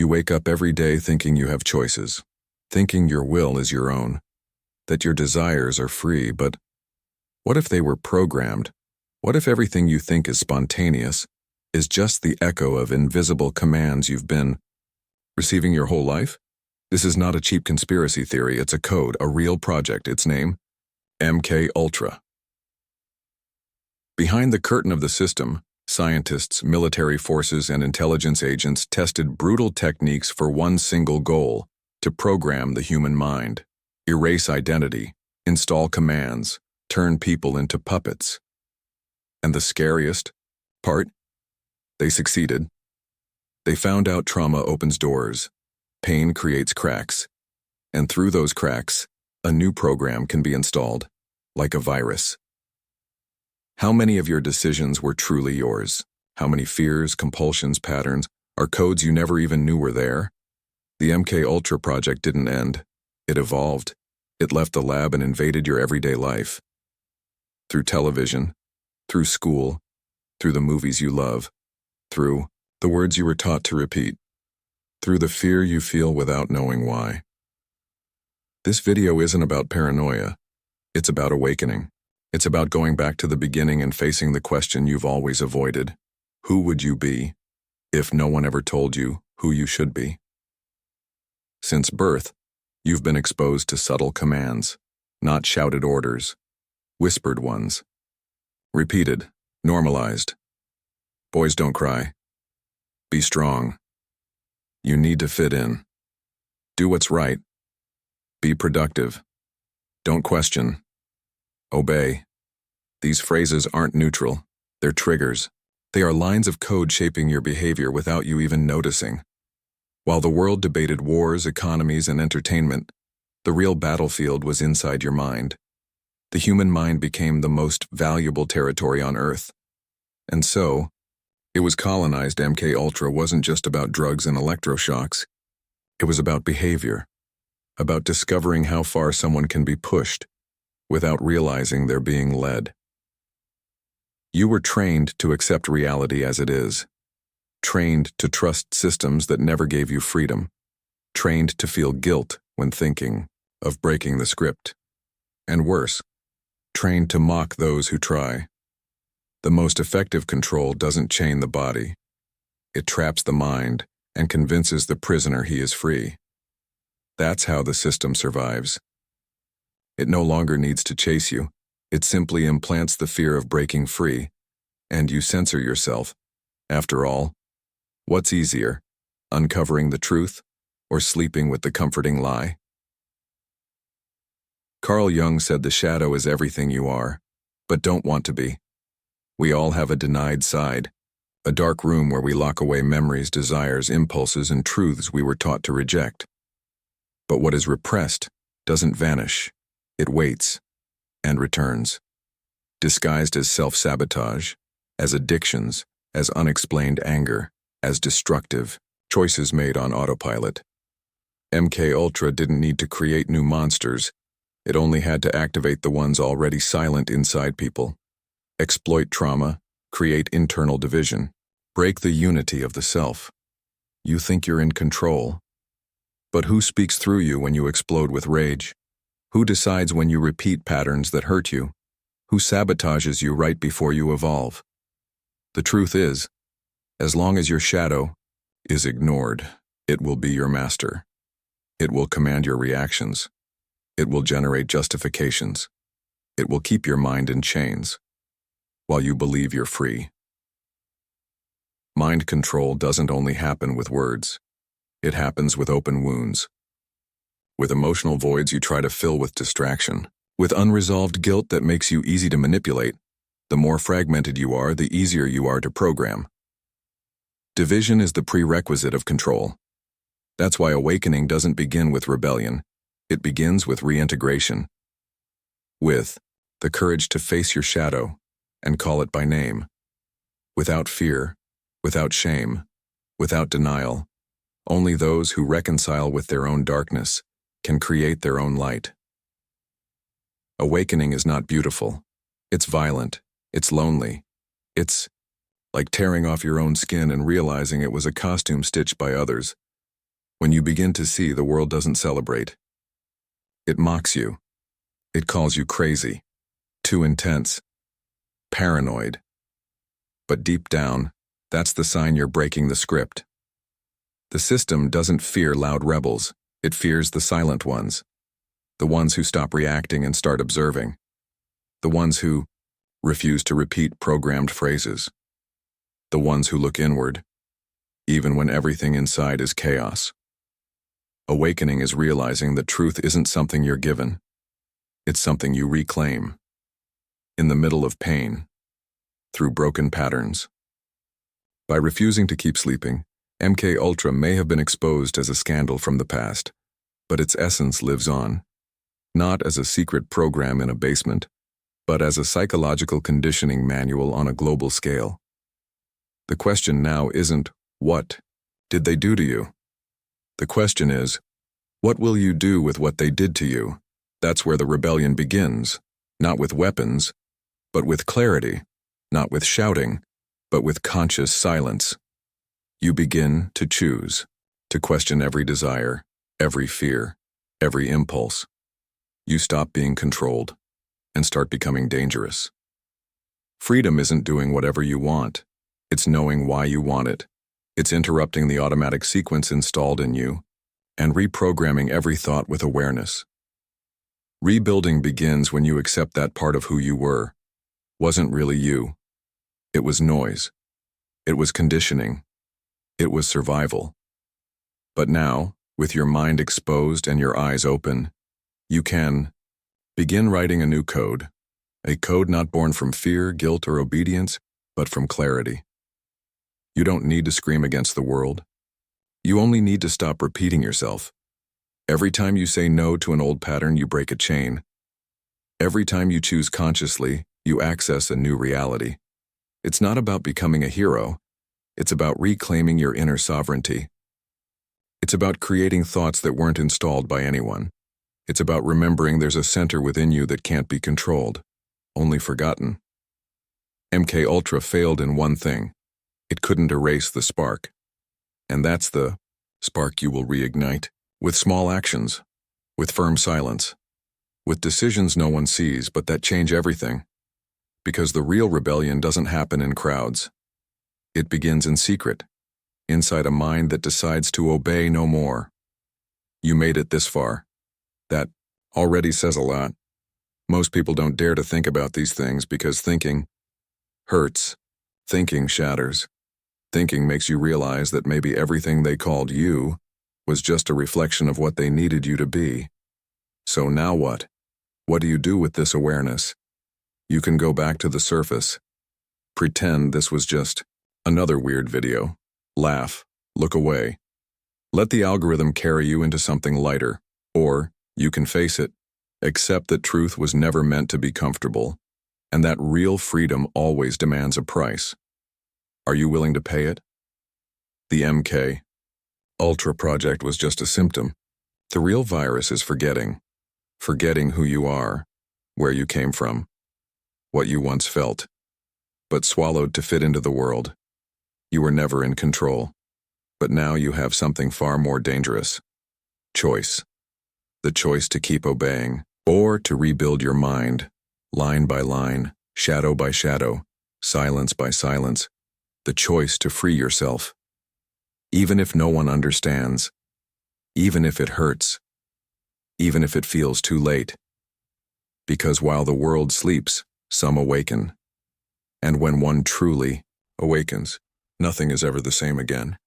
You wake up every day thinking you have choices, thinking your will is your own, that your desires are free, but what if they were programmed? What if everything you think is spontaneous is just the echo of invisible commands you've been receiving your whole life? This is not a cheap conspiracy theory, it's a code, a real project. Its name, MK Ultra. Behind the curtain of the system, scientists, military forces, and intelligence agents tested brutal techniques for one single goal: to program the human mind, erase identity, install commands, turn people into puppets. And the scariest part? They succeeded. They found out trauma opens doors, pain creates cracks, and through those cracks, a new program can be installed, like a virus. How many of your decisions were truly yours? How many fears, compulsions, patterns are codes you never even knew were there? The MK Ultra project didn't end. It evolved. It left the lab and invaded your everyday life. Through television, through school, through the movies you love, through the words you were taught to repeat, through the fear you feel without knowing why. This video isn't about paranoia. It's about awakening. It's about going back to the beginning and facing the question you've always avoided. Who would you be if no one ever told you who you should be? Since birth, you've been exposed to subtle commands, not shouted orders, whispered ones. Repeated, normalized. Boys don't cry. Be strong. You need to fit in. Do what's right. Be productive. Don't question. Obey. These phrases aren't neutral. They're triggers. They are lines of code shaping your behavior without you even noticing. While the world debated wars, economies, and entertainment, the real battlefield was inside your mind. The human mind became the most valuable territory on Earth. And so, it was colonized. MK Ultra wasn't just about drugs and electroshocks. It was about behavior, about discovering how far someone can be pushed without realizing they're being led. You were trained to accept reality as it is, trained to trust systems that never gave you freedom, trained to feel guilt when thinking of breaking the script, and worse, trained to mock those who try. The most effective control doesn't chain the body. It traps the mind and convinces the prisoner he is free. That's how the system survives. It no longer needs to chase you. It simply implants the fear of breaking free, and you censor yourself. After all, what's easier, uncovering the truth or sleeping with the comforting lie? Carl Jung said the shadow is everything you are, but don't want to be. We all have a denied side, a dark room where we lock away memories, desires, impulses, and truths we were taught to reject. But what is repressed doesn't vanish. It waits and returns, disguised as self-sabotage, as addictions, as unexplained anger, as destructive choices made on autopilot. MK Ultra didn't need to create new monsters. It only had to activate the ones already silent inside people. Exploit trauma, create internal division, break the unity of the self. You think you're in control. But who speaks through you when you explode with rage? Who decides when you repeat patterns that hurt you? Who sabotages you right before you evolve? The truth is, as long as your shadow is ignored, it will be your master. It will command your reactions. It will generate justifications. It will keep your mind in chains while you believe you're free. Mind control doesn't only happen with words. It happens with open wounds. With emotional voids you try to fill with distraction. With unresolved guilt that makes you easy to manipulate. The more fragmented you are, the easier you are to program. Division is the prerequisite of control. That's why awakening doesn't begin with rebellion. It begins with reintegration. With the courage to face your shadow and call it by name. Without fear, without shame, without denial. Only those who reconcile with their own darkness can create their own light. Awakening is not beautiful. It's violent. It's lonely. It's like tearing off your own skin and realizing it was a costume stitched by others. When you begin to see the world doesn't celebrate. It mocks you. It calls you crazy, too intense, paranoid. But deep down, that's the sign you're breaking the script. The system doesn't fear loud rebels, it fears the silent ones. The ones who stop reacting and start observing. The ones who refuse to repeat programmed phrases. The ones who look inward, even when everything inside is chaos. Awakening is realizing that truth isn't something you're given. It's something you reclaim. In the middle of pain, through broken patterns. By refusing to keep sleeping, MK Ultra may have been exposed as a scandal from the past, but its essence lives on. Not as a secret program in a basement, but as a psychological conditioning manual on a global scale. The question now isn't, what did they do to you? The question is, what will you do with what they did to you? That's where the rebellion begins, not with weapons, but with clarity, not with shouting, but with conscious silence. You begin to choose, to question every desire, every fear, every impulse. You stop being controlled and start becoming dangerous. Freedom isn't doing whatever you want. It's knowing why you want it. It's interrupting the automatic sequence installed in you and reprogramming every thought with awareness. Rebuilding begins when you accept that part of who you were wasn't really you. It was noise. It was conditioning. It was survival. But now, with your mind exposed and your eyes open, you can begin writing a new code, a code not born from fear, guilt, or obedience, but from clarity. You don't need to scream against the world. You only need to stop repeating yourself. Every time you say no to an old pattern, you break a chain. Every time you choose consciously, you access a new reality. It's not about becoming a hero. It's about reclaiming your inner sovereignty. It's about creating thoughts that weren't installed by anyone. It's about remembering there's a center within you that can't be controlled, only forgotten. MK Ultra failed in one thing. It couldn't erase the spark. And that's the spark you will reignite, with small actions, with firm silence, with decisions no one sees but that change everything. Because the real rebellion doesn't happen in crowds. It begins in secret, inside a mind that decides to obey no more. You made it this far. That already says a lot. Most people don't dare to think about these things because thinking hurts. Thinking shatters. Thinking makes you realize that maybe everything they called you was just a reflection of what they needed you to be. So now what? What do you do with this awareness? You can go back to the surface. Pretend this was just another weird video. Laugh. Look away. Let the algorithm carry you into something lighter. Or, you can face it. Accept that truth was never meant to be comfortable, and that real freedom always demands a price. Are you willing to pay it? The MK Ultra project was just a symptom. The real virus is forgetting. Forgetting who you are, where you came from, what you once felt, but swallowed to fit into the world. You were never in control, but now you have something far more dangerous. Choice. The choice to keep obeying, or to rebuild your mind, line by line, shadow by shadow, silence by silence. The choice to free yourself. Even if no one understands, even if it hurts, even if it feels too late. Because while the world sleeps, some awaken. And when one truly awakens, nothing is ever the same again.